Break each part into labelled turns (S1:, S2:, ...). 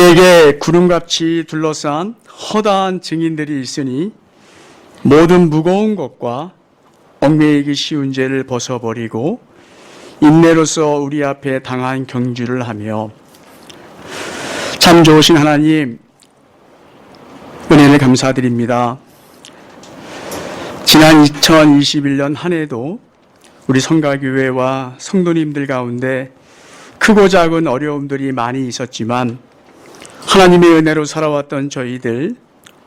S1: 우리에게 구름같이 둘러싼 허다한 증인들이 있으니 모든 무거운 것과 얽매이기 쉬운 죄를 벗어버리고 인내로서 우리 앞에 당한 경주를 하며 참 좋으신 하나님 은혜를 감사드립니다. 지난 2021년 한 해도 우리 성가교회와 성도님들 가운데 크고 작은 어려움들이 많이 있었지만 하나님의 은혜로 살아왔던 저희들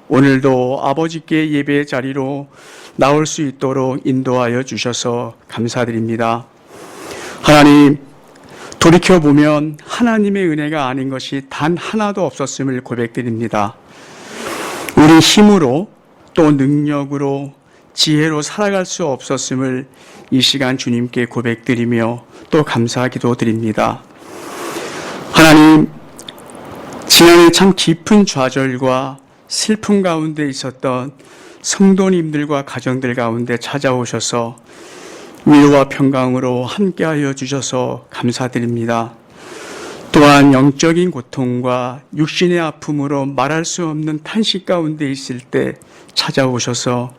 S1: 오늘도 아버지께 예배의 자리로 나올 수 있도록 인도하여 주셔서 감사드립니다. 하나님, 돌이켜보면 하나님의 은혜가 아닌 것이 단 하나도 없었음을 고백드립니다. 우리 힘으로 또 능력으로 지혜로 살아갈 수 없었음을 이 시간 주님께 고백드리며 또 감사하기도 드립니다. 하나님, 지난해 참 깊은 좌절과 슬픔 가운데 있었던 성도님들과 가정들 가운데 찾아오셔서 위로와 평강으로 함께하여 주셔서 감사드립니다. 또한 영적인 고통과 육신의 아픔으로 말할 수 없는 탄식 가운데 있을 때 찾아오셔서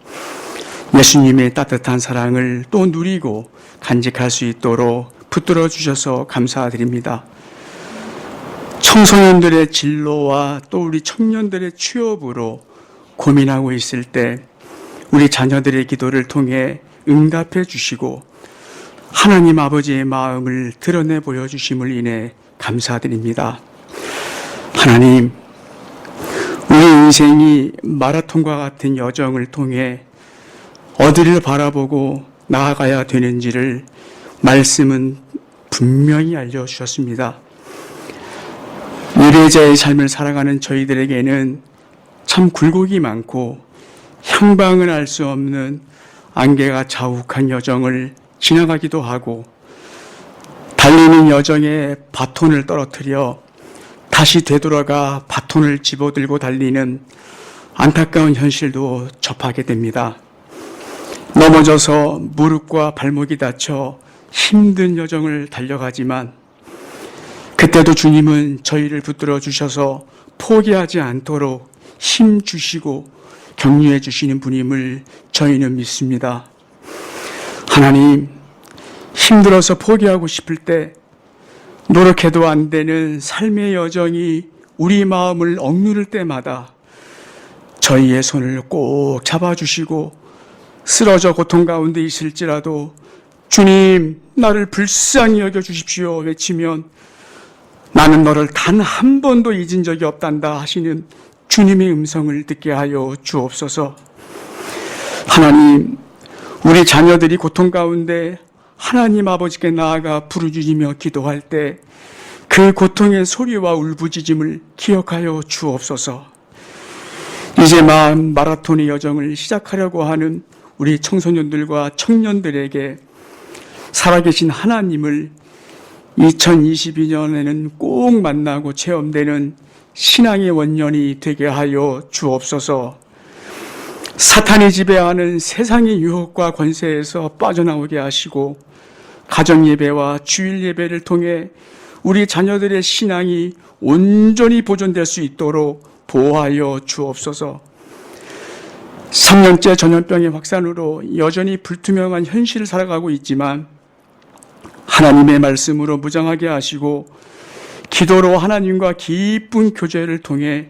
S1: 예수님의 따뜻한 사랑을 또 누리고 간직할 수 있도록 붙들어 주셔서 감사드립니다. 청소년들의 진로와 또 우리 청년들의 취업으로 고민하고 있을 때 우리 자녀들의 기도를 통해 응답해 주시고 하나님 아버지의 마음을 드러내 보여주심을 인해 감사드립니다. 하나님, 우리 인생이 마라톤과 같은 여정을 통해 어디를 바라보고 나아가야 되는지를 말씀은 분명히 알려주셨습니다. 유배자의 삶을 살아가는 저희들에게는 참 굴곡이 많고 향방을 알 수 없는 안개가 자욱한 여정을 지나가기도 하고 달리는 여정에 바톤을 떨어뜨려 다시 되돌아가 바톤을 집어들고 달리는 안타까운 현실도 접하게 됩니다. 넘어져서 무릎과 발목이 다쳐 힘든 여정을 달려가지만 그때도 주님은 저희를 붙들어 주셔서 포기하지 않도록 힘 주시고 격려해 주시는 분임을 저희는 믿습니다. 하나님, 힘들어서 포기하고 싶을 때 노력해도 안 되는 삶의 여정이 우리 마음을 억누를 때마다 저희의 손을 꼭 잡아주시고 쓰러져 고통 가운데 있을지라도 주님, 나를 불쌍히 여겨주십시오 외치면 나는 너를 단 한 번도 잊은 적이 없단다 하시는 주님의 음성을 듣게 하여 주옵소서. 하나님, 우리 자녀들이 고통 가운데 하나님 아버지께 나아가 부르짖으며 기도할 때 그 고통의 소리와 울부짖음을 기억하여 주옵소서. 이제 마라톤의 여정을 시작하려고 하는 우리 청소년들과 청년들에게 살아계신 하나님을 2022년에는 꼭 만나고 체험되는 신앙의 원년이 되게 하여 주옵소서. 사탄이 지배하는 세상의 유혹과 권세에서 빠져나오게 하시고 가정 예배와 주일 예배를 통해 우리 자녀들의 신앙이 온전히 보존될 수 있도록 보호하여 주옵소서. 3년째 전염병의 확산으로 여전히 불투명한 현실을 살아가고 있지만 하나님의 말씀으로 무장하게 하시고 기도로 하나님과 깊은 교제를 통해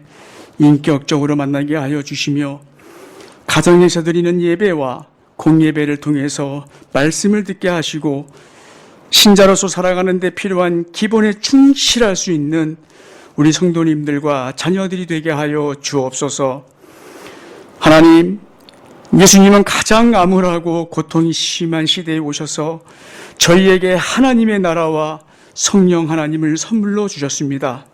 S1: 인격적으로 만나게 하여 주시며 가정에서 드리는 예배와 공예배를 통해서 말씀을 듣게 하시고 신자로서 살아가는 데 필요한 기본에 충실할 수 있는 우리 성도님들과 자녀들이 되게 하여 주옵소서. 하나님, 예수님은 가장 암울하고 고통이 심한 시대에 오셔서 저희에게 하나님의 나라와 성령 하나님을 선물로 주셨습니다.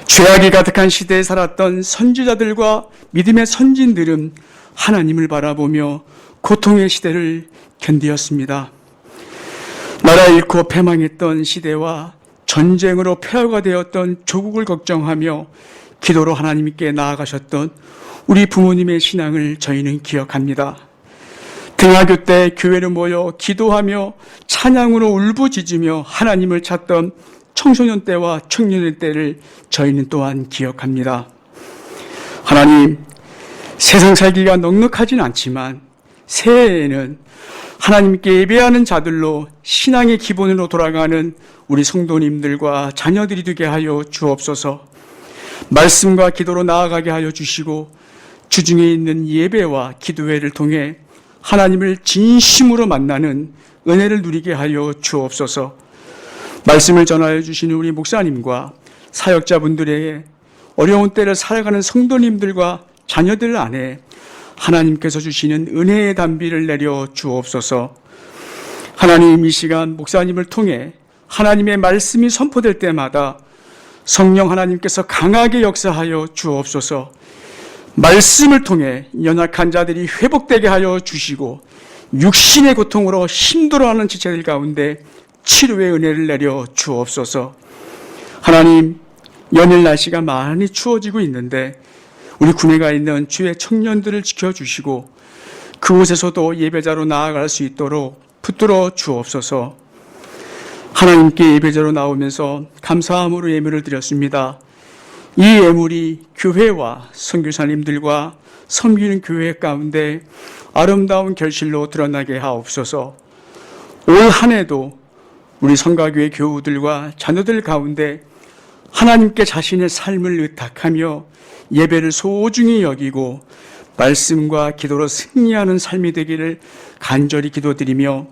S1: 죄악이 가득한 시대에 살았던 선지자들과 믿음의 선진들은 하나님을 바라보며 고통의 시대를 견디었습니다. 나라 잃고 패망했던 시대와 전쟁으로 폐허가 되었던 조국을 걱정하며 기도로 하나님께 나아가셨던 우리 부모님의 신앙을 저희는 기억합니다. 등하교 때 교회로 모여 기도하며 찬양으로 울부짖으며 하나님을 찾던 청소년 때와 청년의 때를 저희는 또한 기억합니다. 하나님, 세상 살기가 넉넉하진 않지만 새해에는 하나님께 예배하는 자들로 신앙의 기본으로 돌아가는 우리 성도님들과 자녀들이 되게 하여 주옵소서. 말씀과 기도로 나아가게 하여 주시고 주중에 있는 예배와 기도회를 통해 하나님을 진심으로 만나는 은혜를 누리게 하여 주옵소서. 말씀을 전하여 주시는 우리 목사님과 사역자분들에게 어려운 때를 살아가는 성도님들과 자녀들 안에 하나님께서 주시는 은혜의 단비를 내려 주옵소서. 하나님, 이 시간 목사님을 통해 하나님의 말씀이 선포될 때마다 성령 하나님께서 강하게 역사하여 주옵소서. 말씀을 통해 연약한 자들이 회복되게 하여 주시고 육신의 고통으로 힘들어하는 지체들 가운데 치료의 은혜를 내려 주옵소서. 하나님, 연일 날씨가 많이 추워지고 있는데 우리 군에가 있는 주의 청년들을 지켜주시고 그곳에서도 예배자로 나아갈 수 있도록 붙들어 주옵소서. 하나님께 예배자로 나오면서 감사함으로 예물을 드렸습니다. 이 예물이 교회와 선교사님들과 섬기는 교회 가운데 아름다운 결실로 드러나게 하옵소서. 올 한 해도 우리 성가교회 교우들과 자녀들 가운데 하나님께 자신의 삶을 의탁하며 예배를 소중히 여기고 말씀과 기도로 승리하는 삶이 되기를 간절히 기도드리며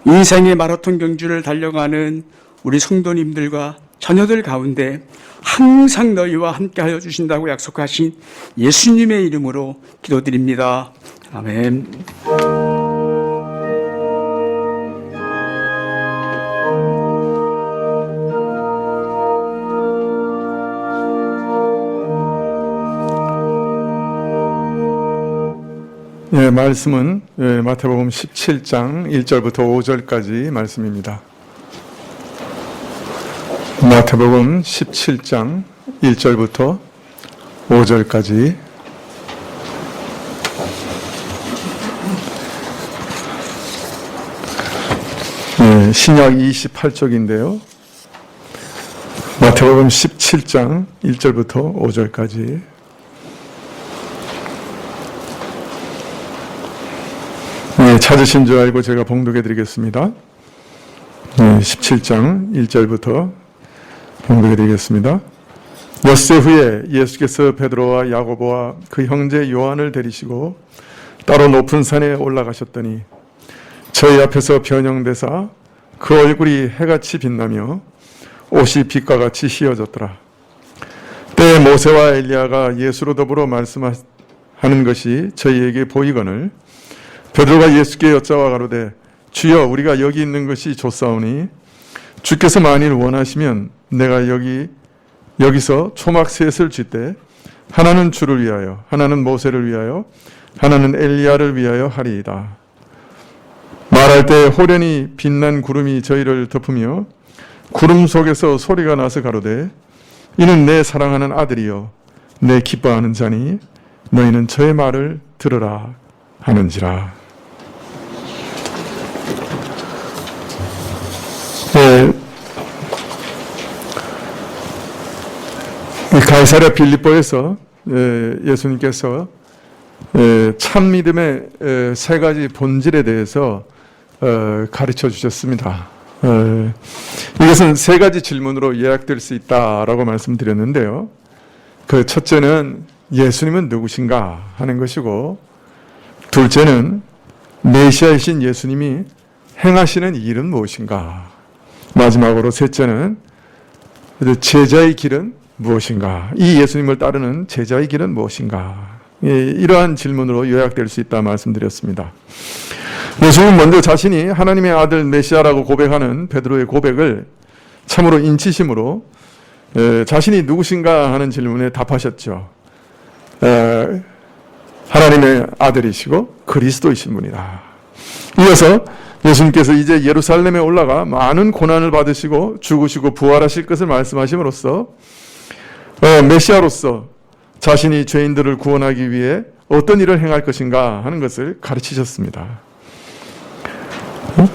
S1: 인생의 마라톤 경주를 달려가는 우리 성도님들과 자녀들 가운데 항상 너희와 함께하여 주신다고 약속하신 예수님의 이름으로 기도드립니다. 아멘.
S2: 말씀은 마태복음 17장 1절부터 5절까지 말씀입니다. 마태복음 17장 1절부터 5절까지 신약 28쪽인데요. 마태복음 17장 1절부터 5절까지 찾으신 줄 알고 제가 봉독해 드리겠습니다. 17장 1절부터 봉독해 드리겠습니다. 엿새 후에 예수께서 베드로와 야고보와 그 형제 요한을 데리시고 따로 높은 산에 올라가셨더니 저희 앞에서 변형되사 그 얼굴이 해같이 빛나며 옷이 빛과 같이 휘어졌더라. 때에 모세와 엘리야가 예수로 더불어 말씀하는 것이 저희에게 보이거늘 베드로가 예수께 여짜와 가로되 주여 우리가 여기 있는 것이 좋사오니 주께서 만일 원하시면 내가 여기서 초막 셋을 쥐되 하나는 주를 위하여 하나는 모세를 위하여 하나는 엘리야를 위하여 하리이다. 말할 때 호련히 빛난 구름이 저희를 덮으며 구름 속에서 소리가 나서 가로되 이는 내 사랑하는 아들이요 내 기뻐하는 자니 너희는 저의 말을 들으라 하는지라. 가이사랴 빌립보에서 예수님께서 참 믿음의 세 가지 본질에 대해서 가르쳐 주셨습니다. 이것은 세 가지 질문으로 요약될 수 있다라고 말씀드렸는데요. 그 첫째는 예수님은 누구신가 하는 것이고, 둘째는 메시아이신 예수님이 행하시는 일은 무엇인가, 마지막으로 셋째는 제자의 길은 무엇인가, 이 예수님을 따르는 제자의 길은 무엇인가, 이러한 질문으로 요약될 수 있다 말씀드렸습니다. 예수님은 먼저 자신이 하나님의 아들 메시아라고 고백하는 베드로의 고백을 참으로 인치심으로 자신이 누구신가 하는 질문에 답하셨죠. 하나님의 아들이시고 그리스도이신 분이다. 이어서 예수님께서 이제 예루살렘에 올라가 많은 고난을 받으시고 죽으시고 부활하실 것을 말씀하심으로써 메시아로서 자신이 죄인들을 구원하기 위해 어떤 일을 행할 것인가 하는 것을 가르치셨습니다.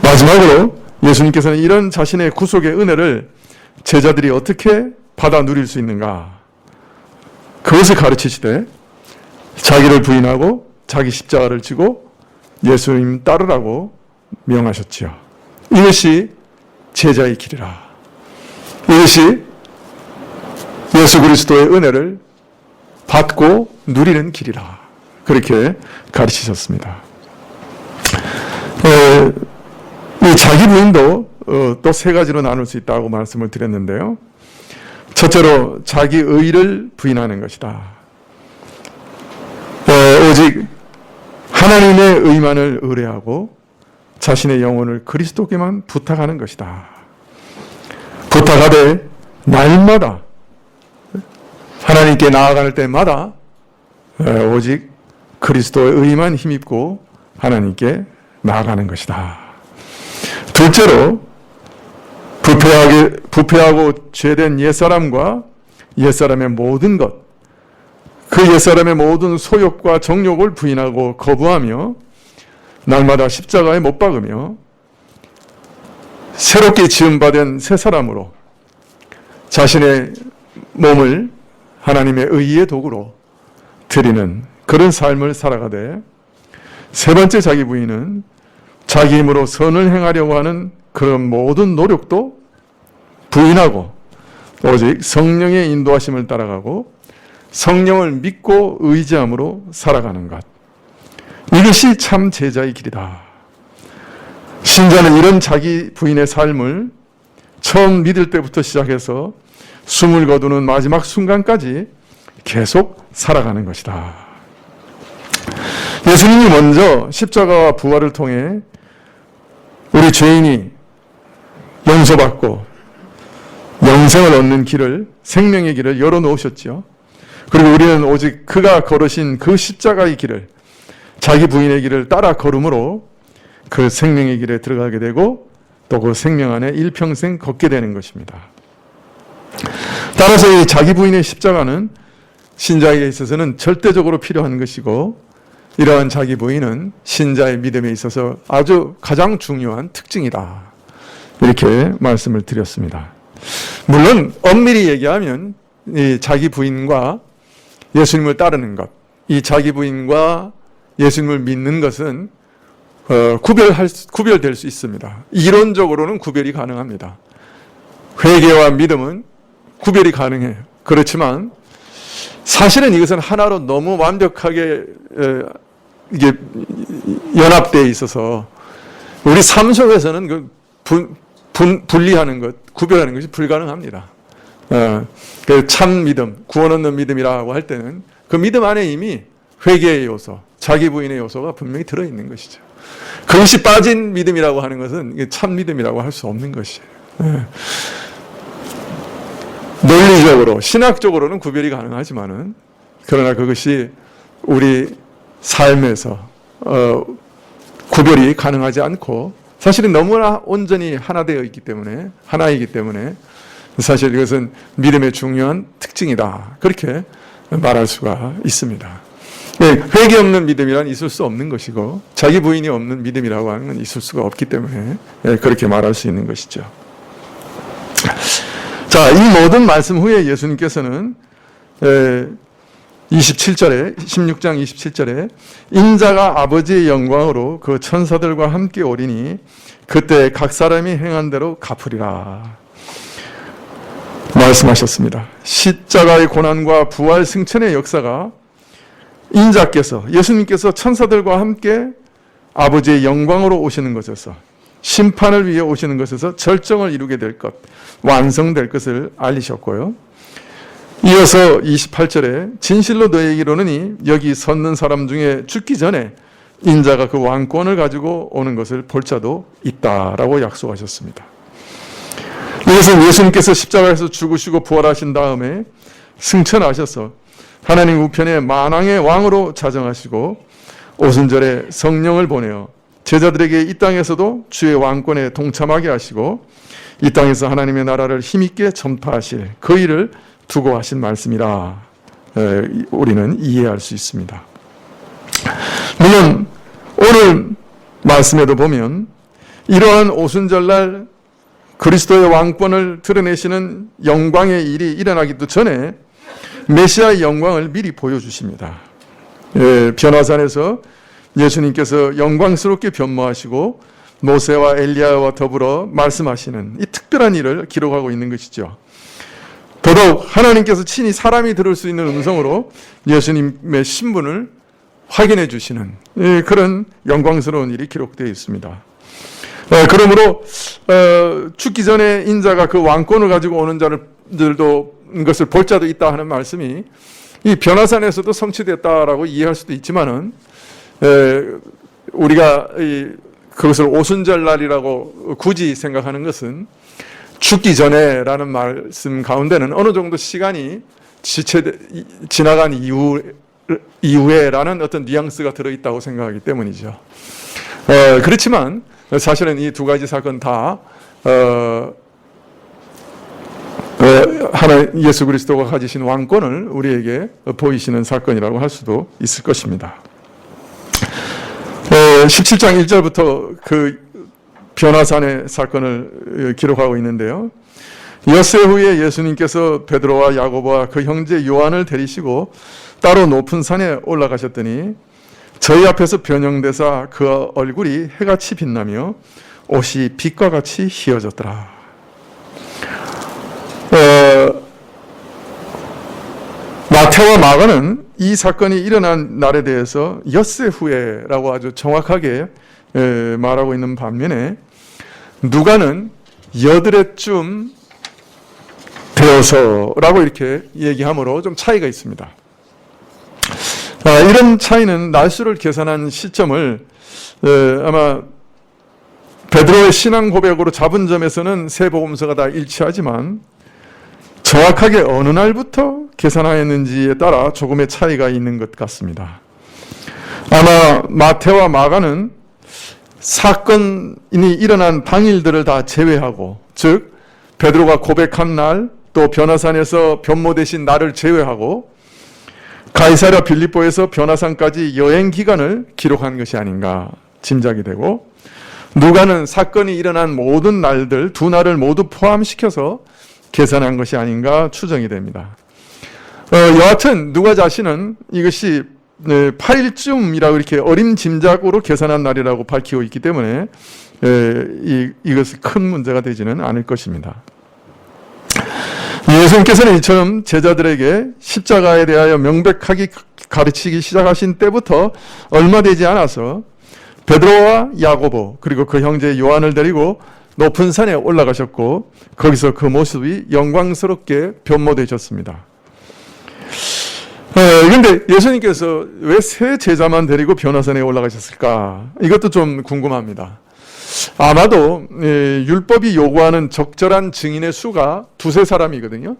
S2: 마지막으로 예수님께서는 이런 자신의 구속의 은혜를 제자들이 어떻게 받아 누릴 수 있는가? 그것을 가르치시되 자기를 부인하고 자기 십자가를 지고 예수님 따르라고 명하셨지요. 이것이 제자의 길이라. 이것이 예수 그리스도의 은혜를 받고 누리는 길이라. 그렇게 가르치셨습니다. 이 자기 부인도 또 세 가지로 나눌 수 있다고 말씀을 드렸는데요. 첫째로 자기 의를 부인하는 것이다. 오직 하나님의 의만을 의뢰하고 자신의 영혼을 그리스도께만 부탁하는 것이다. 부탁하되 날마다 하나님께 나아갈 때마다 오직 그리스도의 의만 힘입고 하나님께 나아가는 것이다. 둘째로 부패하고 죄된 옛사람과 옛사람의 모든 것, 그 옛사람의 모든 소욕과 정욕을 부인하고 거부하며 날마다 십자가에 못 박으며 새롭게 지음받은 새 사람으로 자신의 몸을 하나님의 의의 도구로 드리는 그런 삶을 살아가되, 세 번째 자기 부인은 자기 힘으로 선을 행하려고 하는 그런 모든 노력도 부인하고 오직 성령의 인도하심을 따라가고 성령을 믿고 의지함으로 살아가는 것. 이것이 참 제자의 길이다. 신자는 이런 자기 부인의 삶을 처음 믿을 때부터 시작해서 숨을 거두는 마지막 순간까지 계속 살아가는 것이다. 예수님이 먼저 십자가와 부활을 통해 우리 죄인이 용서받고 영생을 얻는 길을, 생명의 길을 열어놓으셨죠. 그리고 우리는 오직 그가 걸으신 그 십자가의 길을, 자기 부인의 길을 따라 걸음으로 그 생명의 길에 들어가게 되고 또 그 생명 안에 일평생 걷게 되는 것입니다. 따라서 이 자기 부인의 십자가는 신자에게 있어서는 절대적으로 필요한 것이고, 이러한 자기 부인은 신자의 믿음에 있어서 아주 가장 중요한 특징이다. 이렇게 말씀을 드렸습니다. 물론 엄밀히 얘기하면 이 자기 부인과 예수님을 따르는 것, 이 자기 부인과 예수님을 믿는 것은 구별될 수 있습니다. 이론적으로는 구별이 가능합니다. 회개와 믿음은 구별이 가능해요. 그렇지만 사실은 이것은 하나로 너무 완벽하게 이게 연합되어 있어서 우리 삶 속에서는 그 분리하는 것, 구별하는 것이 불가능합니다. 그 참 믿음, 구원 얻는 믿음이라고 할 때는 그 믿음 안에 이미 회개의 요소, 자기 부인의 요소가 분명히 들어있는 것이죠. 그것이 빠진 믿음이라고 하는 것은 참 믿음이라고 할 수 없는 것이에요. 논리적으로, 신학적으로는 구별이 가능하지만은, 그러나 그것이 우리 삶에서 구별이 가능하지 않고, 사실은 너무나 온전히 하나되어 있기 때문에, 하나이기 때문에 사실 이것은 믿음의 중요한 특징이다. 그렇게 말할 수가 있습니다. 회개 없는 믿음이란 있을 수 없는 것이고, 자기 부인이 없는 믿음이라고 하는 건 있을 수가 없기 때문에 그렇게 말할 수 있는 것이죠. 자, 이 모든 말씀 후에 예수님께서는 27절에, 16장 27절에 인자가 아버지의 영광으로 그 천사들과 함께 오리니 그때 각 사람이 행한 대로 갚으리라 말씀하셨습니다. 십자가의 고난과 부활 승천의 역사가 인자께서, 예수님께서 천사들과 함께 아버지의 영광으로 오시는 것에서, 심판을 위해 오시는 것에서 절정을 이루게 될 것, 완성될 것을 알리셨고요. 이어서 28절에 진실로 너희에게 이르노니 여기 섰는 사람 중에 죽기 전에 인자가 그 왕권을 가지고 오는 것을 볼 자도 있다라고 약속하셨습니다. 이것은 예수님께서 십자가에서 죽으시고 부활하신 다음에 승천하셔서 하나님 우편에 만왕의 왕으로 자정하시고 오순절에 성령을 보내어 제자들에게 이 땅에서도 주의 왕권에 동참하게 하시고 이 땅에서 하나님의 나라를 힘있게 전파하실 그 일을 두고 하신 말씀이라 우리는 이해할 수 있습니다. 물론 오늘 말씀에도 보면 이러한 오순절날 그리스도의 왕권을 드러내시는 영광의 일이 일어나기도 전에 메시아의 영광을 미리 보여주십니다. 변화산에서 예수님께서 영광스럽게 변모하시고 모세와 엘리야와 더불어 말씀하시는 이 특별한 일을 기록하고 있는 것이죠. 더더욱 하나님께서 친히 사람이 들을 수 있는 음성으로 예수님의 신분을 확인해 주시는 그런 영광스러운 일이 기록되어 있습니다. 그러므로 죽기 전에 인자가 그 왕권을 가지고 오는 자들도 것을 볼 자도 있다 하는 말씀이 이 변화산에서도 성취됐다라고 이해할 수도 있지만은 우리가 그것을 오순절날이라고 굳이 생각하는 것은 죽기 전에라는 말씀 가운데는 어느 정도 시간이 지나간 이후에라는 어떤 뉘앙스가 들어있다고 생각하기 때문이죠. 그렇지만 사실은 이 두 가지 사건 다 하나 예수 그리스도가 가지신 왕권을 우리에게 보이시는 사건이라고 할 수도 있을 것입니다. 17장 1절부터 그 변화산의 사건을 기록하고 있는데요. 엿새 후에 예수님께서 베드로와 야고보와 그 형제 요한을 데리시고 따로 높은 산에 올라가셨더니 저희 앞에서 변형되사 그 얼굴이 해같이 빛나며 옷이 빛과 같이 희어졌더라. 마태와 마가는 이 사건이 일어난 날에 대해서 엿새 후에라고 아주 정확하게 말하고 있는 반면에 누가는 여드레쯤 되어서라고 이렇게 얘기하므로 좀 차이가 있습니다. 이런 차이는 날수를 계산한 시점을 아마 베드로의 신앙 고백으로 잡은 점에서는 세 복음서가 다 일치하지만 정확하게 어느 날부터 계산하였는지에 따라 조금의 차이가 있는 것 같습니다. 아마 마태와 마가는 사건이 일어난 당일들을 다 제외하고, 즉 베드로가 고백한 날, 또 변화산에서 변모되신 날을 제외하고 가이사랴 빌립보에서 변화산까지 여행 기간을 기록한 것이 아닌가 짐작이 되고, 누가는 사건이 일어난 모든 날들, 두 날을 모두 포함시켜서 계산한 것이 아닌가 추정이 됩니다. 여하튼 누가 자신은 이것이 8일쯤이라고 이렇게 어림짐작으로 계산한 날이라고 밝히고 있기 때문에 이것이 큰 문제가 되지는 않을 것입니다. 예수님께서는 이처럼 제자들에게 십자가에 대하여 명백하게 가르치기 시작하신 때부터 얼마 되지 않아서 베드로와 야고보 그리고 그 형제 요한을 데리고 높은 산에 올라가셨고 거기서 그 모습이 영광스럽게 변모되셨습니다. 그런데 예수님께서 왜 세 제자만 데리고 변화산에 올라가셨을까? 이것도 좀 궁금합니다. 아마도 율법이 요구하는 적절한 증인의 수가 두세 사람이거든요.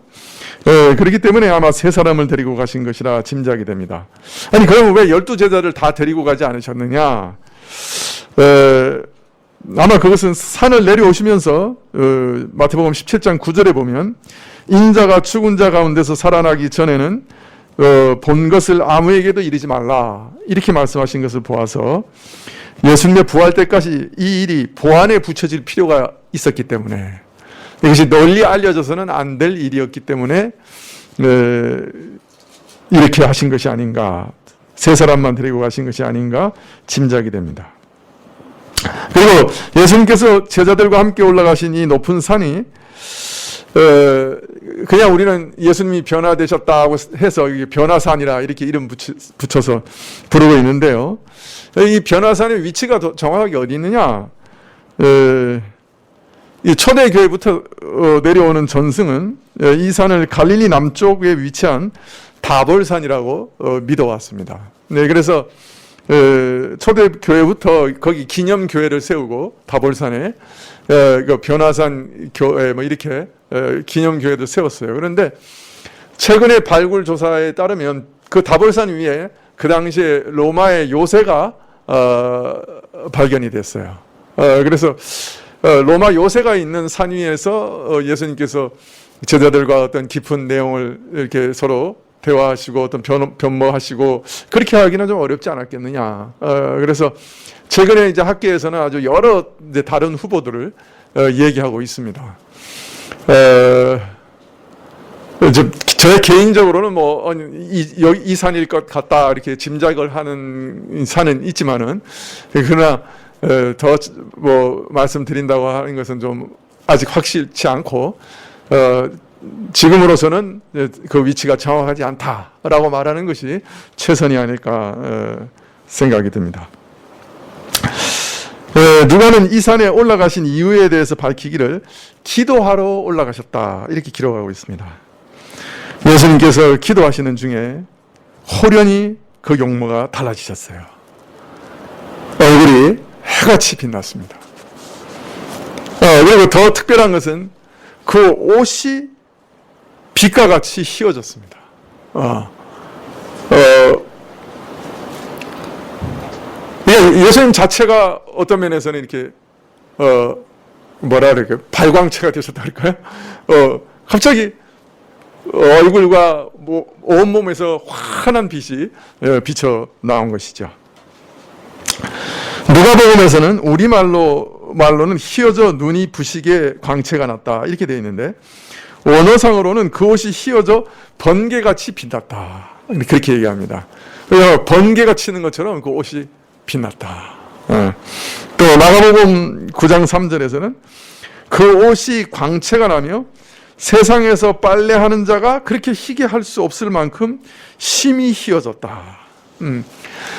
S2: 그렇기 때문에 아마 세 사람을 데리고 가신 것이라 짐작이 됩니다. 아니 그럼 왜 12제자를 다 데리고 가지 않으셨느냐? 아마 그것은 산을 내려오시면서 마태복음 17장 9절에 보면 인자가 죽은 자 가운데서 살아나기 전에는 본 것을 아무에게도 이르지 말라 이렇게 말씀하신 것을 보아서 예수님의 부활 때까지 이 일이 보안에 붙여질 필요가 있었기 때문에 이것이 널리 알려져서는 안 될 일이었기 때문에 이렇게 하신 것이 아닌가, 세 사람만 데리고 가신 것이 아닌가 짐작이 됩니다. 그리고 예수님께서 제자들과 함께 올라가신 이 높은 산이 그냥 우리는 예수님이 변화되셨다고 해서 변화산이라 이렇게 이름 붙여서 부르고 있는데요. 이 변화산의 위치가 정확하게 어디 있느냐? 이 초대교회부터 내려오는 전승은 이 산을 갈릴리 남쪽에 위치한 다볼산이라고 믿어왔습니다. 네, 그래서 초대교회부터 거기 기념교회를 세우고 다볼산에 변화산 교회 뭐 이렇게 기념교회도 세웠어요. 그런데 최근의 발굴 조사에 따르면 그 다볼산 위에 그 당시에 로마의 요새가 발견이 됐어요. 그래서 로마 요새가 있는 산 위에서 예수님께서 제자들과 어떤 깊은 내용을 이렇게 서로 대화하시고 어떤 변모하시고 그렇게 하기는 좀 어렵지 않았겠느냐. 그래서 최근에 이제 학계에서는 아주 여러 이제 다른 후보들을 얘기하고 있습니다. 저 개인적으로는 이 산일 것 같다 이렇게 짐작을 하는 산은 있지만은, 그러나 더 말씀드린다고 하는 것은 좀 아직 확실치 않고, 지금으로서는 그 위치가 정확하지 않다라고 말하는 것이 최선이 아닐까 생각이 듭니다. 누가는 이 산에 올라가신 이유에 대해서 밝히기를 기도하러 올라가셨다 이렇게 기록하고 있습니다. 예수님께서 기도하시는 중에 호련히 그 용모가 달라지셨어요. 얼굴이 해같이 빛났습니다. 그리고 더 특별한 것은 그 옷이 빛과 같이 휘어졌습니다. 예수님 자체가 어떤 면에서는 이렇게 발광체가 되셨다 할까요? 갑자기 얼굴과 온몸에서 환한 빛이 비쳐 나온 것이죠. 누가복음에서는 우리말로는 휘어져 눈이 부시게 광채가 났다 이렇게 되어 있는데, 원어상으로는 그 옷이 휘어져 번개같이 빛났다 그렇게 얘기합니다. 번개가 치는 것처럼 그 옷이 빛났다. 또 마가복음 9장 3절에서는 그 옷이 광채가 나며 세상에서 빨래하는 자가 그렇게 희게 할 수 없을 만큼 심히 휘어졌다.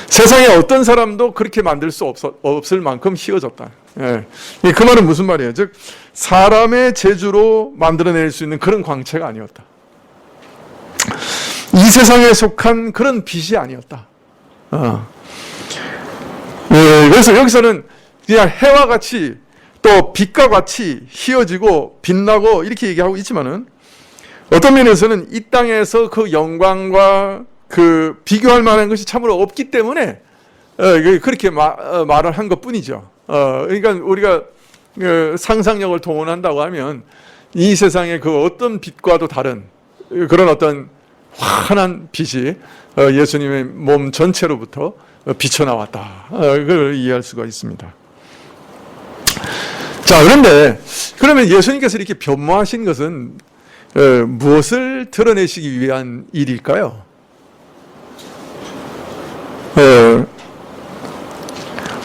S2: 세상에 어떤 사람도 그렇게 만들 수 없을 만큼 휘어졌다. 그 말은 무슨 말이에요? 즉 사람의 재주로 만들어낼 수 있는 그런 광채가 아니었다. 이 세상에 속한 그런 빛이 아니었다. 그래서 여기서는 그냥 해와 같이 또 빛과 같이 휘어지고 빛나고 이렇게 얘기하고 있지만은, 어떤 면에서는 이 땅에서 그 영광과 그 비교할 만한 것이 참으로 없기 때문에 그렇게 말을 한 것뿐이죠. 그러니까 우리가 상상력을 동원한다고 하면 이 세상의 그 어떤 빛과도 다른 그런 어떤 환한 빛이 예수님의 몸 전체로부터 비쳐나왔다. 그걸 이해할 수가 있습니다. 자, 그러면 예수님께서 이렇게 변모하신 것은 무엇을 드러내시기 위한 일일까요?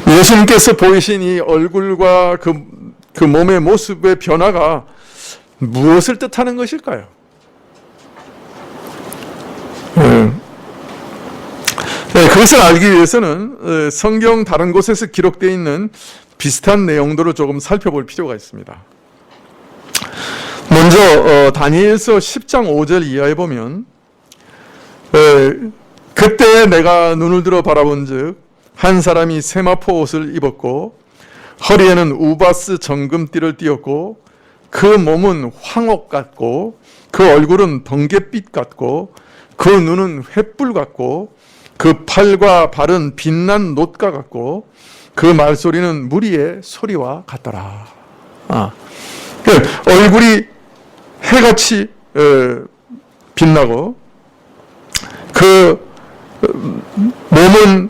S2: 예수님께서 보이신 이 얼굴과 그 몸의 모습의 변화가 무엇을 뜻하는 것일까요? 그것을 알기 위해서는 성경 다른 곳에서 기록되어 있는 비슷한 내용들을 조금 살펴볼 필요가 있습니다. 먼저 다니엘서 10장 5절 이하에 보면, 그때 내가 눈을 들어 바라본즉 한 사람이 세마포 옷을 입었고 허리에는 우바스 정금띠를 띠었고 그 몸은 황옥 같고 그 얼굴은 번갯빛 같고 그 눈은 횃불 같고 그 팔과 발은 빛난 놋과 같고 그 말소리는 무리의 소리와 같더라. 얼굴이 해같이 빛나고 그 몸은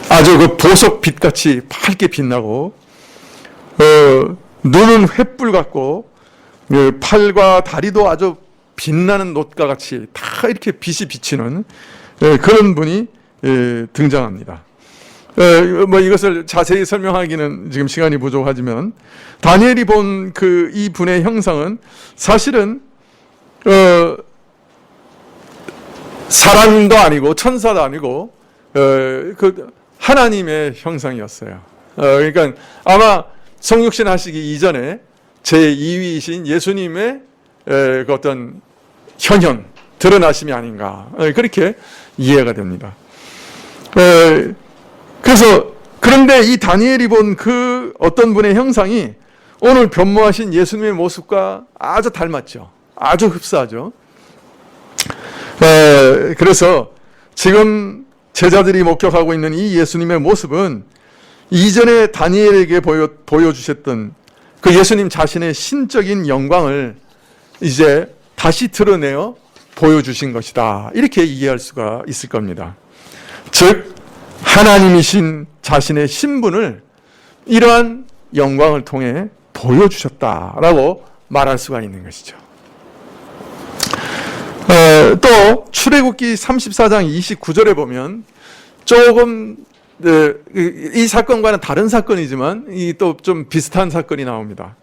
S2: 아주 그 보석빛같이 밝게 빛나고 눈은 횃불 같고 팔과 다리도 아주 빛나는 놋과 같이 다 이렇게 빛이 비치는 그런 분이 등장합니다. 이것을 자세히 설명하기는 지금 시간이 부족하지만, 다니엘이 본 이 분의 형상은 사실은 사람도 아니고 천사도 아니고 그 하나님의 형상이었어요. 그러니까 아마 성육신 하시기 이전에 제2위이신 예수님의 그 어떤 현현, 드러나심이 아닌가, 그렇게 이해가 됩니다. 그래서 그런데 이 다니엘이 본 그 어떤 분의 형상이 오늘 변모하신 예수님의 모습과 아주 닮았죠. 아주 흡사하죠. 그래서 지금 제자들이 목격하고 있는 이 예수님의 모습은 이전에 다니엘에게 보여주셨던 그 예수님 자신의 신적인 영광을 이제 다시 드러내어 보여주신 것이다. 이렇게 이해할 수가 있을 겁니다. 즉 하나님이신 자신의 신분을 이러한 영광을 통해 보여주셨다라고 말할 수가 있는 것이죠. 또 출애굽기 34장 29절에 보면 조금 이 사건과는 다른 사건이지만 또 좀 비슷한 사건이 나옵니다.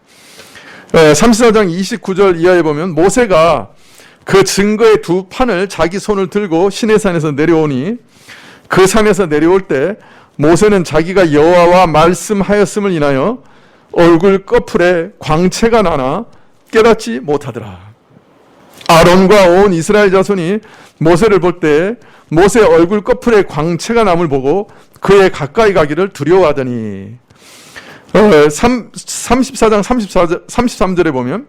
S2: 34장 29절 이하에 보면 모세가 그 증거의 두 판을 자기 손을 들고 시내산에서 내려오니 그 산에서 내려올 때 모세는 자기가 여호와와 말씀하였음을 인하여 얼굴 꺼풀에 광채가 나나 깨닫지 못하더라. 아론과 온 이스라엘 자손이 모세를 볼 때 모세 얼굴 꺼풀에 광채가 남을 보고 그의 가까이 가기를 두려워하더니 34장 33절에 보면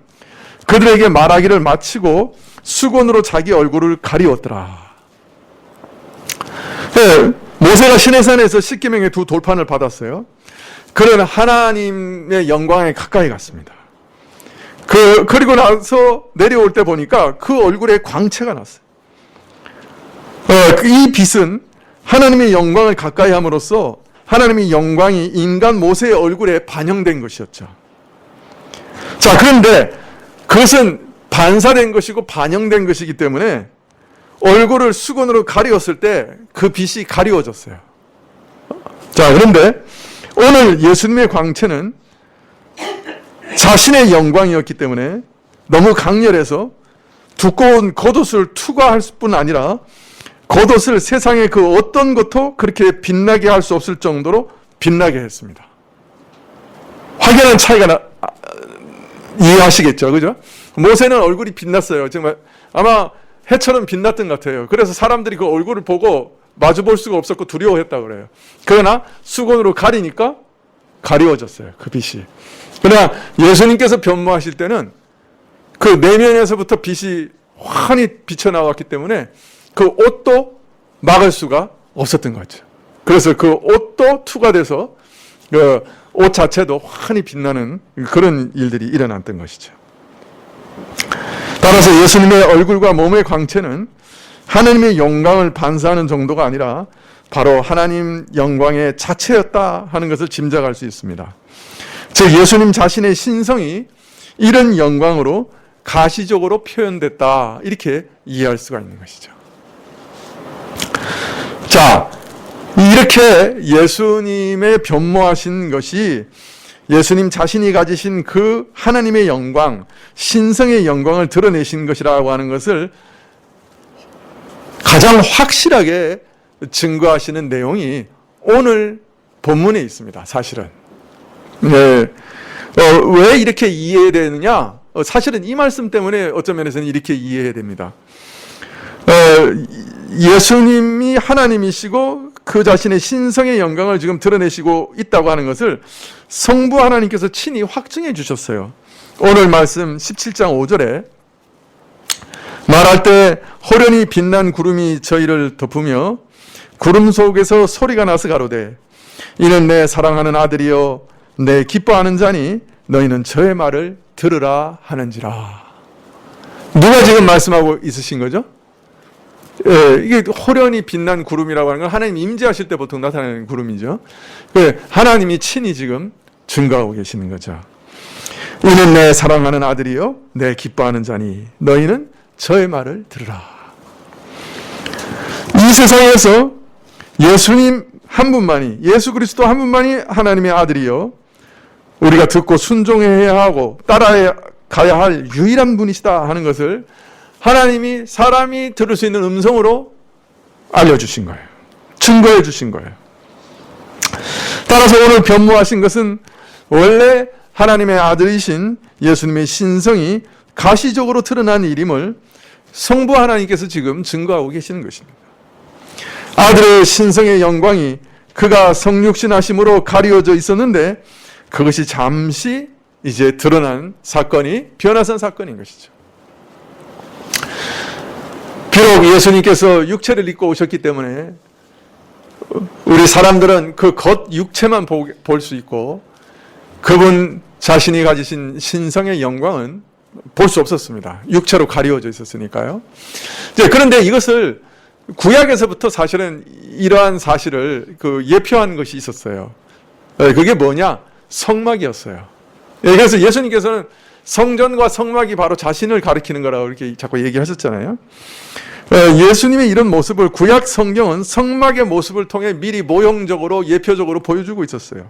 S2: 그들에게 말하기를 마치고 수건으로 자기 얼굴을 가리웠더라. 모세가 시내산에서 십계명의 두 돌판을 받았어요. 그는 하나님의 영광에 가까이 갔습니다. 그리고 나서 내려올 때 보니까 그 얼굴에 광채가 났어요. 이 빛은 하나님의 영광을 가까이 함으로써 하나님의 영광이 인간 모세의 얼굴에 반영된 것이었죠. 자, 그런데 그것은 반사된 것이고 반영된 것이기 때문에 얼굴을 수건으로 가리웠을 때 그 빛이 가리워졌어요. 자, 그런데 오늘 예수님의 광채는 자신의 영광이었기 때문에 너무 강렬해서 두꺼운 겉옷을 투과할 뿐 아니라 겉옷을 세상의 그 어떤 것도 그렇게 빛나게 할 수 없을 정도로 빛나게 했습니다. 확연한 차이가 이해하시겠죠, 그죠? 모세는 얼굴이 빛났어요. 정말 아마 해처럼 빛났던 것 같아요. 그래서 사람들이 그 얼굴을 보고 마주 볼 수가 없었고 두려워했다고 그래요. 그러나 수건으로 가리니까 가리워졌어요, 그 빛이. 그러나 예수님께서 변모하실 때는 그 내면에서부터 빛이 환히 비쳐나왔기 때문에 그 옷도 막을 수가 없었던 거죠. 그래서 그 옷도 투과돼서 그 옷 자체도 환히 빛나는 그런 일들이 일어났던 것이죠. 따라서 예수님의 얼굴과 몸의 광채는 하나님의 영광을 반사하는 정도가 아니라 바로 하나님 영광의 자체였다 하는 것을 짐작할 수 있습니다. 즉 예수님 자신의 신성이 이런 영광으로 가시적으로 표현됐다, 이렇게 이해할 수가 있는 것이죠. 자, 이렇게 예수님의 변모하신 것이 예수님 자신이 가지신 그 하나님의 영광, 신성의 영광을 드러내신 것이라고 하는 것을 가장 확실하게 증거하시는 내용이 오늘 본문에 있습니다, 사실은. 네. 왜 이렇게 이해되느냐? 사실은 이 말씀 때문에 어떤 면에서는 이렇게 이해해야 됩니다. 예수님이 하나님이시고 그 자신의 신성의 영광을 지금 드러내시고 있다고 하는 것을 성부 하나님께서 친히 확증해 주셨어요. 오늘 말씀 17장 5절에 말할 때 호련히 빛난 구름이 저희를 덮으며 구름 속에서 소리가 나서 가로되 이는 내 사랑하는 아들이여 내 기뻐하는 자니 너희는 저의 말을 들으라 하는지라. 누가 지금 말씀하고 있으신 거죠? 이게 호련히 빛난 구름이라고 하는 건 하나님 임재하실 때 보통 나타나는 구름이죠. 하나님이 친히 지금 증거하고 계시는 거죠. 이는 내 사랑하는 아들이요 내 기뻐하는 자니 너희는 저의 말을 들으라. 이 세상에서 예수님 한 분만이, 예수 그리스도 한 분만이 하나님의 아들이요 우리가 듣고 순종해야 하고 따라가야 할 유일한 분이시다 하는 것을 하나님이 사람이 들을 수 있는 음성으로 알려주신 거예요. 증거해 주신 거예요. 따라서 오늘 변모하신 것은 원래 하나님의 아들이신 예수님의 신성이 가시적으로 드러난 일임을 성부 하나님께서 지금 증거하고 계시는 것입니다. 아들의 신성의 영광이 그가 성육신하심으로 가리워져 있었는데 그것이 잠시 이제 드러난 사건이 변화산 사건인 것이죠. 비록 예수님께서 육체를 입고 오셨기 때문에 우리 사람들은 그 겉 육체만 볼 수 있고 그분 자신이 가지신 신성의 영광은 볼 수 없었습니다. 육체로 가리워져 있었으니까요. 그런데 이것을 구약에서부터 사실은 이러한 사실을 예표한 것이 있었어요. 그게 뭐냐? 성막이었어요. 예, 그래서 예수님께서는 성전과 성막이 바로 자신을 가리키는 거라고 이렇게 자꾸 얘기하셨잖아요. 예수님의 이런 모습을 구약 성경은 성막의 모습을 통해 미리 모형적으로 예표적으로 보여주고 있었어요.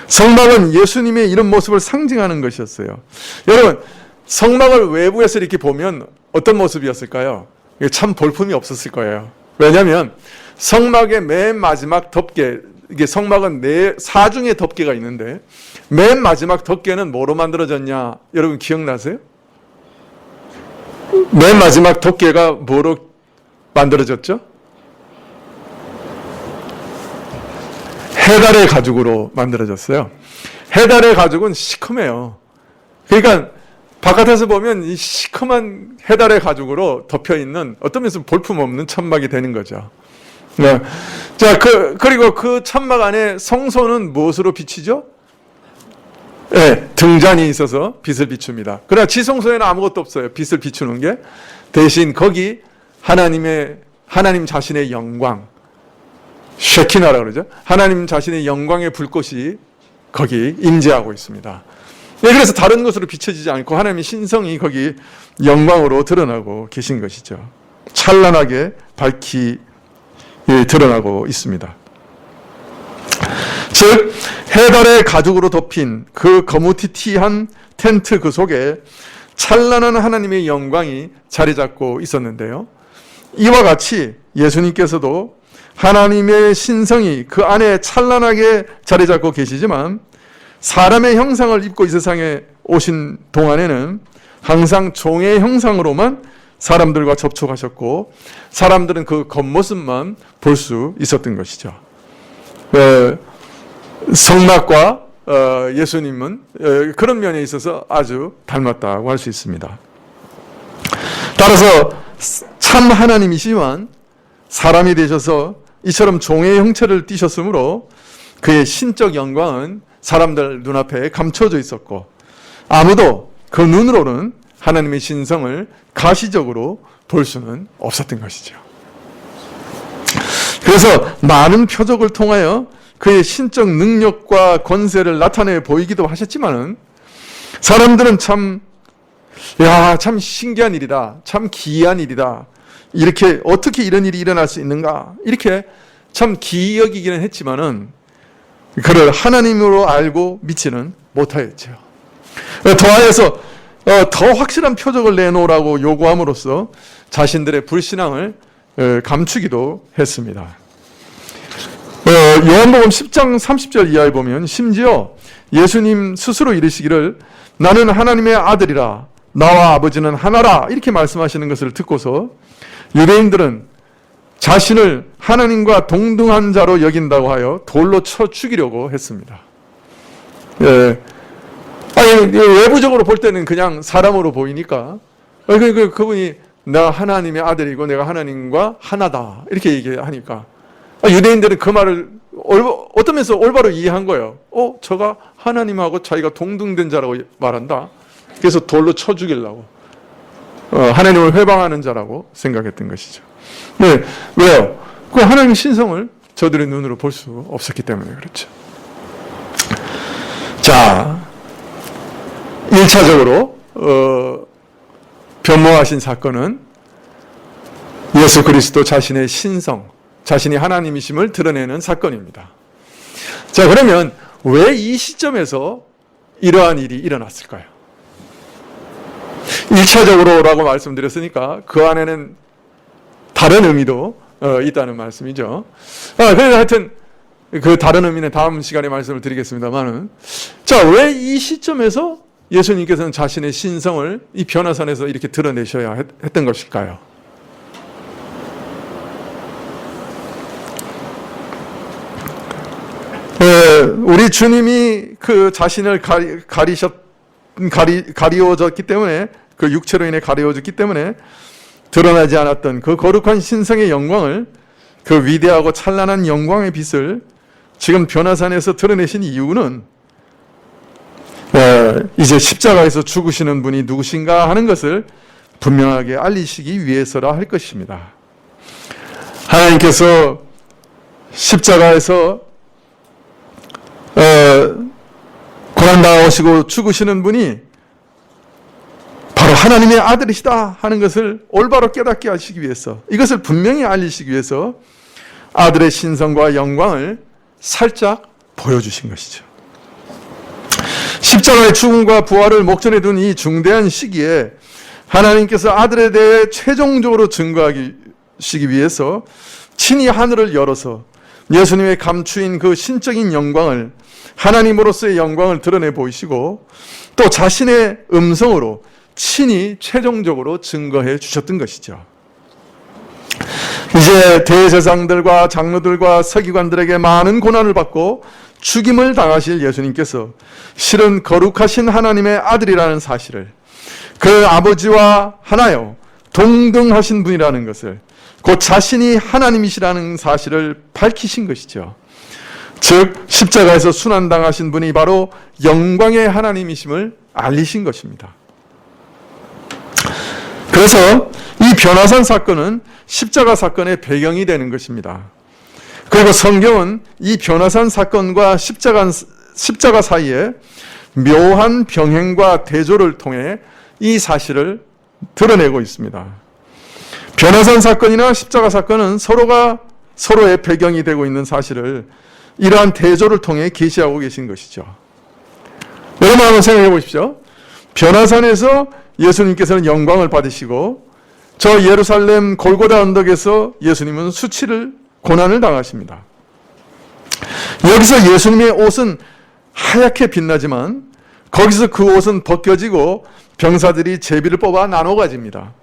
S2: 성막은 예수님의 이런 모습을 상징하는 것이었어요. 여러분, 성막을 외부에서 이렇게 보면 어떤 모습이었을까요? 참 볼품이 없었을 거예요. 왜냐하면 성막의 맨 마지막 덮개, 이게 성막은 사중의 덮개가 있는데 맨 마지막 덮개는 뭐로 만들어졌냐? 여러분 기억나세요? 맨 마지막 덮개가 뭐로 만들어졌죠? 해달의 가죽으로 만들어졌어요. 해달의 가죽은 시커매요. 그러니까 바깥에서 보면 이 시커먼 해달의 가죽으로 덮여 있는 어떤 면에서 볼품 없는 천막이 되는 거죠. 네. 자, 그리고 그 천막 안에 성소는 무엇으로 비치죠? 네, 등잔이 있어서 빛을 비춥니다. 그러나 지성소에는 아무것도 없어요. 빛을 비추는 게. 대신 거기 하나님 자신의 영광, 쉐키나라고 그러죠. 하나님 자신의 영광의 불꽃이 거기 임재하고 있습니다. 네, 그래서 다른 것으로 비춰지지 않고 하나님의 신성이 거기 영광으로 드러나고 계신 것이죠. 찬란하게 밝히 드러나고 있습니다. 즉 해달의 가죽으로 덮인 그 거무튀튀한 텐트 그 속에 찬란한 하나님의 영광이 자리 잡고 있었는데요. 이와 같이 예수님께서도 하나님의 신성이 그 안에 찬란하게 자리 잡고 계시지만 사람의 형상을 입고 이 세상에 오신 동안에는 항상 종의 형상으로만 사람들과 접촉하셨고 사람들은 그 겉모습만 볼 수 있었던 것이죠. 성막과 예수님은 그런 면에 있어서 아주 닮았다고 할 수 있습니다. 따라서 참 하나님이시지만 사람이 되셔서 이처럼 종의 형체를 띠셨으므로 그의 신적 영광은 사람들 눈앞에 감춰져 있었고 아무도 그 눈으로는 하나님의 신성을 가시적으로 볼 수는 없었던 것이죠. 그래서 많은 표적을 통하여 그의 신적 능력과 권세를 나타내 보이기도 하셨지만은 사람들은 참 신기한 일이다. 참 기이한 일이다. 이렇게 어떻게 이런 일이 일어날 수 있는가? 이렇게 참 기이 여기기는 했지만은 그를 하나님으로 알고 믿지는 못하였죠. 더하여서 더 확실한 표적을 내놓으라고 요구함으로써 자신들의 불신앙을 감추기도 했습니다. 요한복음 10장 30절 이하에 보면 심지어 예수님 스스로 이르시기를 나는 하나님의 아들이라 나와 아버지는 하나라 이렇게 말씀하시는 것을 듣고서 유대인들은 자신을 하나님과 동등한 자로 여긴다고 하여 돌로 쳐 죽이려고 했습니다. 외부적으로 볼 때는 그냥 사람으로 보이니까 그분이 나 하나님의 아들이고 내가 하나님과 하나다 이렇게 얘기하니까 유대인들은 그 말을 어떤 면에서 올바로 이해한 거예요. 저가 하나님하고 자기가 동등된 자라고 말한다. 그래서 돌로 쳐 죽이려고 하나님을 회방하는 자라고 생각했던 것이죠. 네, 왜요? 그 하나님의 신성을 저들의 눈으로 볼 수 없었기 때문에 그렇죠. 자, 1차적으로 변모하신 사건은 예수 그리스도 자신의 신성, 자신이 하나님이심을 드러내는 사건입니다. 자, 그러면 왜 이 시점에서 이러한 일이 일어났을까요? 1차적으로라고 말씀드렸으니까 그 안에는 다른 의미도 있다는 말씀이죠. 그래서 하여튼 그 다른 의미는 다음 시간에 말씀을 드리겠습니다만은 자, 왜 이 시점에서 예수님께서는 자신의 신성을 이 변화산에서 이렇게 드러내셔야 했던 것일까요? 우리 주님이 그 자신을 가리워졌기 때문에 그 육체로 인해 가리워졌기 때문에 드러나지 않았던 그 거룩한 신성의 영광을 그 위대하고 찬란한 영광의 빛을 지금 변화산에서 드러내신 이유는 이제 십자가에서 죽으시는 분이 누구신가 하는 것을 분명하게 알리시기 위해서라 할 것입니다. 하나님께서 십자가에서 고난당하시고 죽으시는 분이 바로 하나님의 아들이시다 하는 것을 올바로 깨닫게 하시기 위해서, 이것을 분명히 알리시기 위해서 아들의 신성과 영광을 살짝 보여주신 것이죠. 십자가의 죽음과 부활을 목전에 둔 이 중대한 시기에 하나님께서 아들에 대해 최종적으로 증거하시기 위해서 친히 하늘을 열어서 예수님의 감추인 그 신적인 영광을, 하나님으로서의 영광을 드러내 보이시고 또 자신의 음성으로 친히 최종적으로 증거해 주셨던 것이죠. 이제 대제사장들과 장로들과 서기관들에게 많은 고난을 받고 죽임을 당하실 예수님께서 실은 거룩하신 하나님의 아들이라는 사실을, 그 아버지와 하나요 동등하신 분이라는 것을, 곧 자신이 하나님이시라는 사실을 밝히신 것이죠. 즉 십자가에서 순환당하신 분이 바로 영광의 하나님이심을 알리신 것입니다. 그래서 이 변화산 사건은 십자가 사건의 배경이 되는 것입니다. 그리고 성경은 이 변화산 사건과 십자가 사이에 묘한 병행과 대조를 통해 이 사실을 드러내고 있습니다. 변화산 사건이나 십자가 사건은 서로가 서로의 배경이 되고 있는 사실을 이러한 대조를 통해 계시하고 계신 것이죠. 여러분 한번 생각해 보십시오. 변화산에서 예수님께서는 영광을 받으시고 저 예루살렘 골고다 언덕에서 예수님은 수치를, 고난을 당하십니다. 여기서 예수님의 옷은 하얗게 빛나지만 거기서 그 옷은 벗겨지고 병사들이 제비를 뽑아 나눠 가집니다.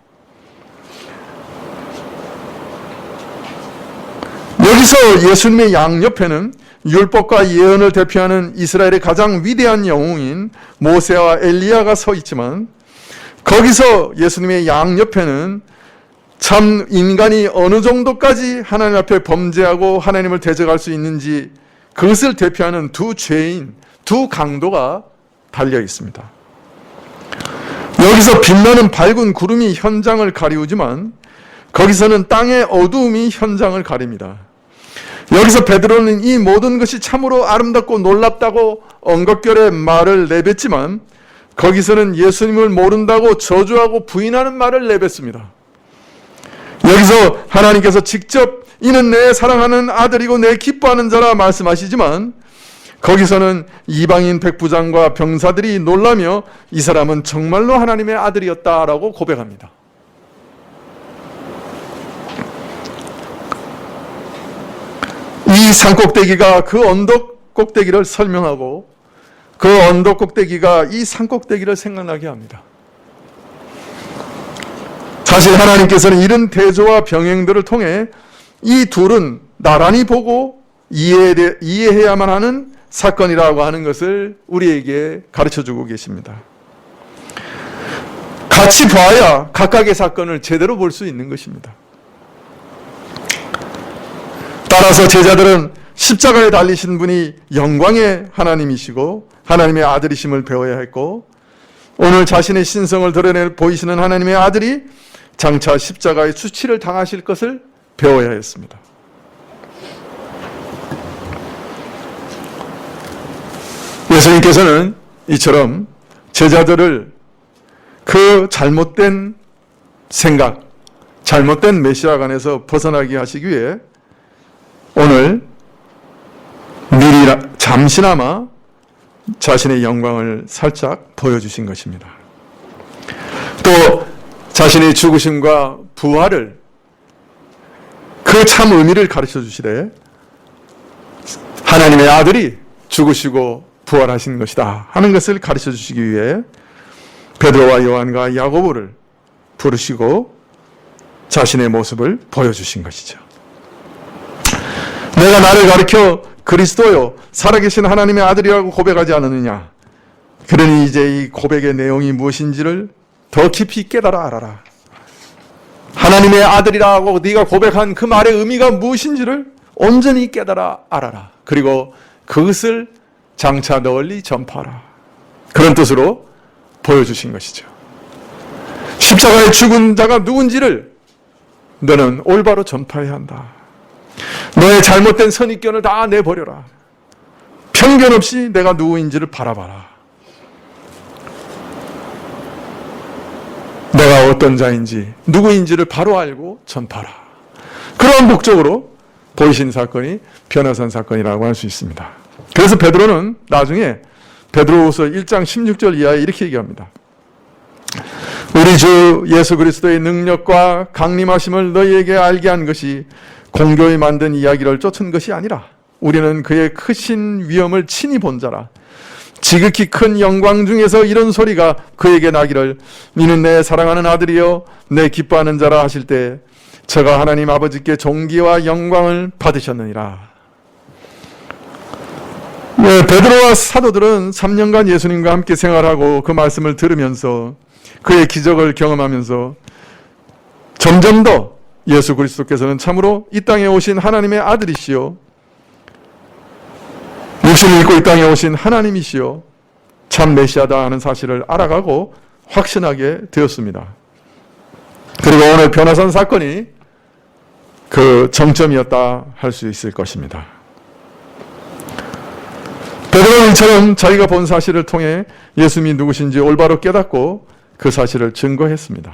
S2: 여기서 예수님의 양옆에는 율법과 예언을 대표하는 이스라엘의 가장 위대한 영웅인 모세와 엘리야가 서 있지만 거기서 예수님의 양옆에는 참 인간이 어느 정도까지 하나님 앞에 범죄하고 하나님을 대적할 수 있는지 그것을 대표하는 두 죄인, 두 강도가 달려 있습니다. 여기서 빛나는 밝은 구름이 현장을 가리우지만 거기서는 땅의 어두움이 현장을 가립니다. 여기서 베드로는 이 모든 것이 참으로 아름답고 놀랍다고 엉겁결에 말을 내뱉지만 거기서는 예수님을 모른다고 저주하고 부인하는 말을 내뱉습니다. 여기서 하나님께서 직접 이는 내 사랑하는 아들이고 내 기뻐하는 자라 말씀하시지만 거기서는 이방인 백부장과 병사들이 놀라며 이 사람은 정말로 하나님의 아들이었다라고 고백합니다. 이 산꼭대기가 그 언덕 꼭대기를 설명하고 그 언덕 꼭대기가 이 산꼭대기를 생각나게 합니다. 사실 하나님께서는 이런 대조와 병행들을 통해 이 둘은 나란히 보고 이해해야만 하는 사건이라고 하는 것을 우리에게 가르쳐주고 계십니다. 같이 봐야 각각의 사건을 제대로 볼 수 있는 것입니다. 따라서 제자들은 십자가에 달리신 분이 영광의 하나님이시고 하나님의 아들이심을 배워야 했고 오늘 자신의 신성을 드러내 보이시는 하나님의 아들이 장차 십자가의 수치를 당하실 것을 배워야 했습니다. 예수님께서는 이처럼 제자들을 그 잘못된 생각, 잘못된 메시아관에서 벗어나게 하시기 위해 오늘 미리 잠시나마 자신의 영광을 살짝 보여주신 것입니다. 또 자신의 죽으심과 부활을 그 참 의미를 가르쳐 주시되 하나님의 아들이 죽으시고 부활하신 것이다 하는 것을 가르쳐 주시기 위해 베드로와 요한과 야고보를 부르시고 자신의 모습을 보여주신 것이죠. 내가 나를 가리켜 그리스도요 살아계신 하나님의 아들이라고 고백하지 않았느냐. 그러니 이제 이 고백의 내용이 무엇인지를 더 깊이 깨달아 알아라. 하나님의 아들이라고 네가 고백한 그 말의 의미가 무엇인지를 온전히 깨달아 알아라. 그리고 그것을 장차 널리 전파하라. 그런 뜻으로 보여주신 것이죠. 십자가에 죽은 자가 누군지를 너는 올바로 전파해야 한다. 너의 잘못된 선입견을 다 내버려라. 편견 없이 내가 누구인지를 바라봐라. 내가 어떤 자인지 누구인지를 바로 알고 전파라. 그러한 목적으로 보이신 사건이 변화산 사건이라고 할 수 있습니다. 그래서 베드로는 나중에 베드로후서 1장 16절 이하에 이렇게 얘기합니다. 우리 주 예수 그리스도의 능력과 강림하심을 너희에게 알게 한 것이 공교히 만든 이야기를 쫓은 것이 아니라 우리는 그의 크신 위엄을 친히 본 자라. 지극히 큰 영광 중에서 이런 소리가 그에게 나기를 이는 내 사랑하는 아들이요 내 기뻐하는 자라 하실 때 저가 하나님 아버지께 존귀와 영광을 받으셨느니라. 베드로와 사도들은 3년간 예수님과 함께 생활하고 그 말씀을 들으면서 그의 기적을 경험하면서 점점 더 예수 그리스도께서는 참으로 이 땅에 오신 하나님의 아들이시요 육신을 입고 이 땅에 오신 하나님이시요 참 메시아다 하는 사실을 알아가고 확신하게 되었습니다. 그리고 오늘 변화산 사건이 그 정점이었다 할 수 있을 것입니다. 베드로는 이처럼 자기가 본 사실을 통해 예수님이 누구신지 올바로 깨닫고 그 사실을 증거했습니다.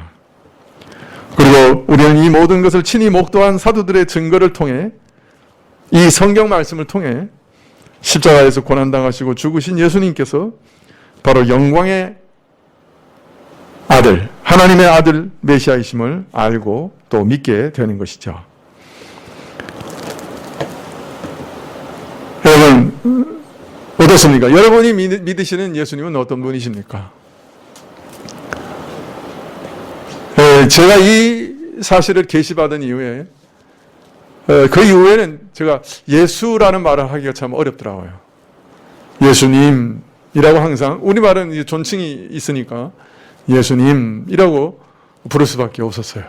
S2: 그리고 우리는 이 모든 것을 친히 목도한 사도들의 증거를 통해 이 성경 말씀을 통해 십자가에서 고난당하시고 죽으신 예수님께서 바로 영광의 아들, 하나님의 아들 메시아이심을 알고 또 믿게 되는 것이죠. 여러분 어떻습니까? 여러분이 믿으시는 예수님은 어떤 분이십니까? 제가 이 사실을 계시받은 이후에 그 이후에는 제가 예수라는 말을 하기가 참 어렵더라고요. 예수님이라고 항상 우리말은 존칭이 있으니까 예수님이라고 부를 수밖에 없었어요.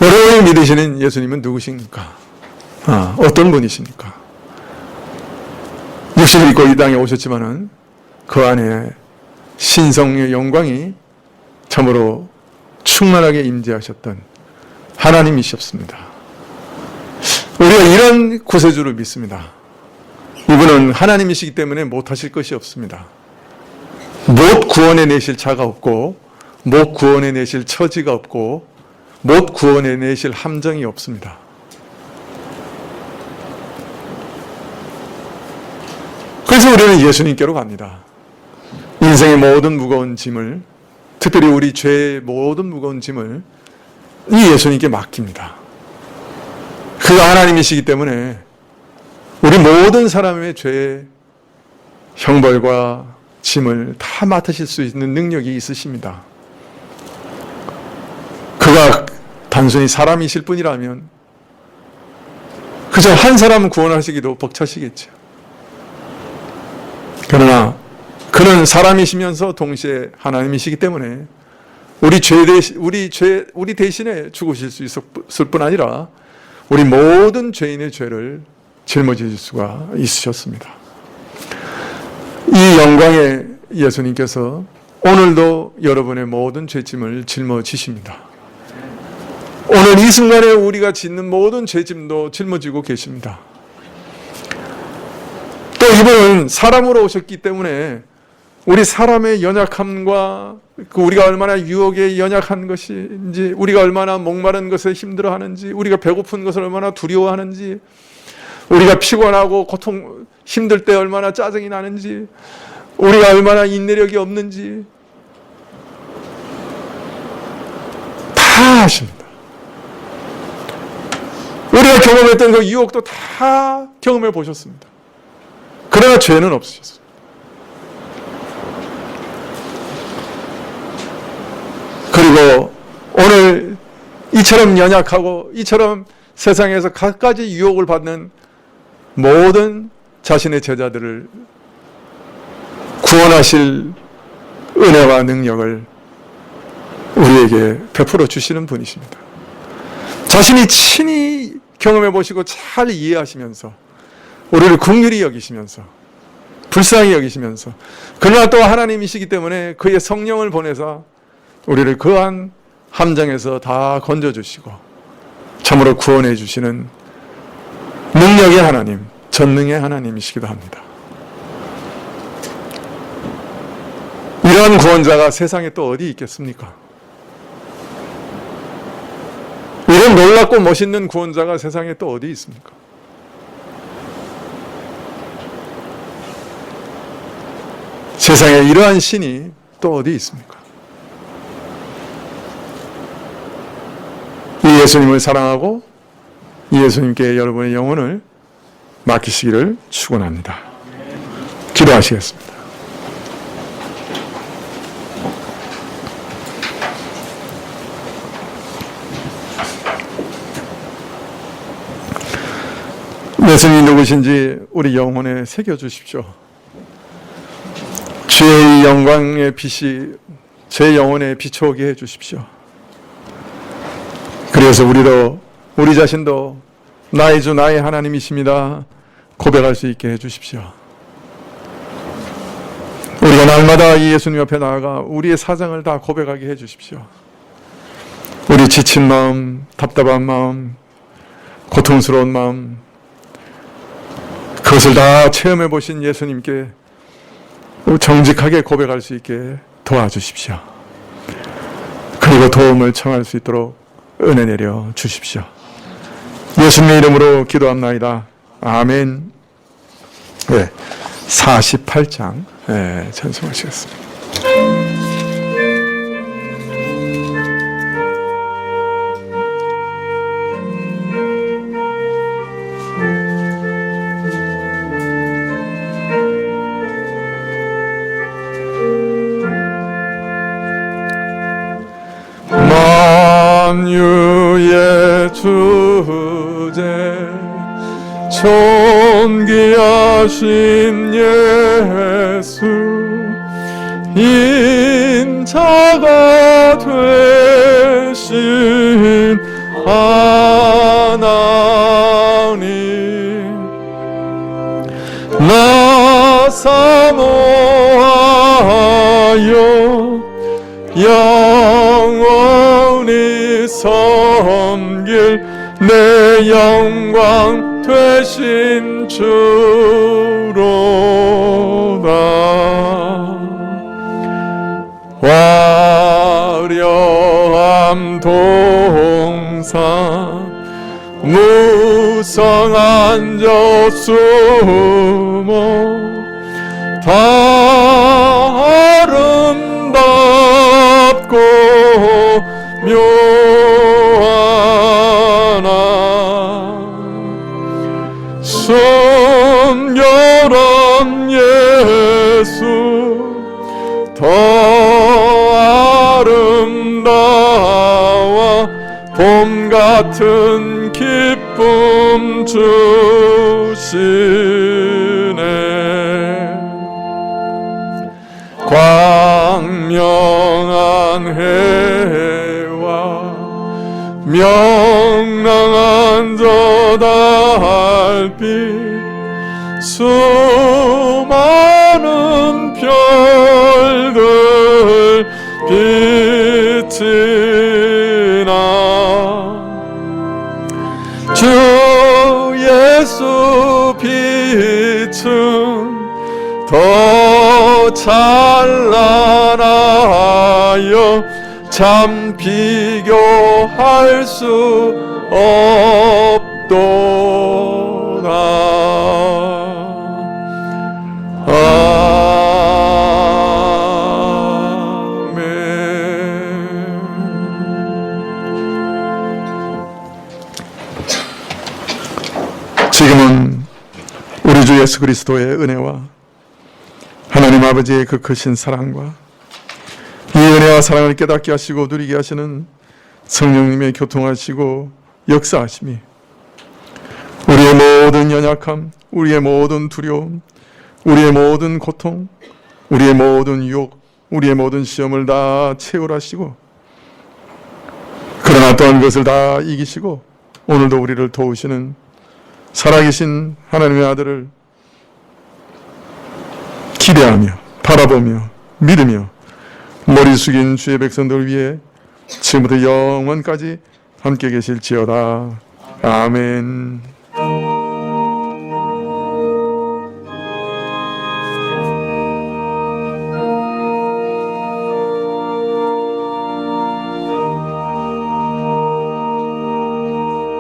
S2: 여러분이 믿으시는 예수님은 누구십니까? 어떤 분이십니까? 육신을 입고 이 땅에 오셨지만은 그 안에 신성의 영광이 참으로 충만하게 임재하셨던 하나님이셨습니다. 우리가 이런 구세주를 믿습니다. 이분은 하나님이시기 때문에 못하실 것이 없습니다. 못 구원해내실 자가 없고 못 구원해내실 처지가 없고 못 구원해내실 함정이 없습니다. 그래서 우리는 예수님께로 갑니다. 인생의 모든 무거운 짐을, 특별히 우리 죄의 모든 무거운 짐을 이 예수님께 맡깁니다. 그가 하나님이시기 때문에 우리 모든 사람의 죄의 형벌과 짐을 다 맡으실 수 있는 능력이 있으십니다. 그가 단순히 사람이실 뿐이라면 그저 한 사람 구원하시기도 벅차시겠죠. 그러나 그는 사람이시면서 동시에 하나님이시기 때문에 우리 대신에 죽으실 수 있을 뿐 아니라 우리 모든 죄인의 죄를 짊어질 수가 있으셨습니다. 이 영광의 예수님께서 오늘도 여러분의 모든 죄짐을 짊어지십니다. 오늘 이 순간에 우리가 짓는 모든 죄짐도 짊어지고 계십니다. 또 이분은 사람으로 오셨기 때문에 우리 사람의 연약함과 우리가 얼마나 유혹에 연약한 것인지, 우리가 얼마나 목마른 것에 힘들어하는지, 우리가 배고픈 것을 얼마나 두려워하는지, 우리가 피곤하고 힘들 때 얼마나 짜증이 나는지, 우리가 얼마나 인내력이 없는지 다 아십니다. 우리가 경험했던 그 유혹도 다 경험해 보셨습니다. 그러나 죄는 없으셨습니다. 그리고 오늘 이처럼 연약하고 이처럼 세상에서 갖가지 유혹을 받는 모든 자신의 제자들을 구원하실 은혜와 능력을 우리에게 베풀어 주시는 분이십니다. 자신이 친히 경험해 보시고 잘 이해하시면서 우리를 긍휼히 여기시면서 불쌍히 여기시면서, 그러나 또 하나님이시기 때문에 그의 성령을 보내서 우리를 그한 함정에서 다 건져주시고 참으로 구원해 주시는 능력의 하나님, 전능의 하나님이시기도 합니다. 이런 구원자가 세상에 또 어디 있겠습니까? 이런 놀랍고 멋있는 구원자가 세상에 또 어디 있습니까? 세상에 이러한 신이 또 어디 있습니까? 이 예수님을 사랑하고 이 예수님께 여러분의 영혼을 맡기시기를 축원합니다. 기도하시겠습니다. 예수님이 누구신지 우리 영혼에 새겨주십시오. 주의 영광의 빛이 제 영혼에 비춰오게 해주십시오. 그래서 우리 자신도 나의 주 나의 하나님이십니다 고백할 수 있게 해주십시오. 우리가 날마다 이 예수님 앞에 나아가 우리의 사정을 다 고백하게 해주십시오. 우리 지친 마음, 답답한 마음, 고통스러운 마음, 그것을 다 체험해 보신 예수님께 정직하게 고백할 수 있게 도와주십시오. 그리고 도움을 청할 수 있도록 은혜 내려 주십시오. 예수님의 이름으로 기도합나이다. 아멘. 네, 48장 찬송하시겠습니다. 만유의 주제 존귀하신 예수 인자가 되신 하나님 나 사모하여 영원히 섬길 내 영광 되신 주로다. 화려함 동산 무성한 저 수모 다 아름답고 묘하나 순결한 예수 더 아름다워 봄 같은 기쁨 주시네. 광명한 해와 명랑한 저 달빛 수많은 별들 빛이 나 주 예수 빛은 더 찬란하여 참 비교할 수 없도다. 지금은 우리 주 예수 그리스도의 은혜와 하나님 아버지의 그 크신 사랑과 이 은혜와 사랑을 깨닫게 하시고 누리게 하시는 성령님의 교통하시고 역사하심이 우리의 모든 연약함, 우리의 모든 두려움, 우리의 모든 고통, 우리의 모든 유혹, 우리의 모든 시험을 다 채울하시고 그러나 또한 그것을 다 이기시고 오늘도 우리를 도우시는 살아계신 하나님의 아들을 기대하며 바라보며 믿으며 머리 숙인 주의 백성들 위해 지금부터 영원까지 함께 계실지어다. 아멘.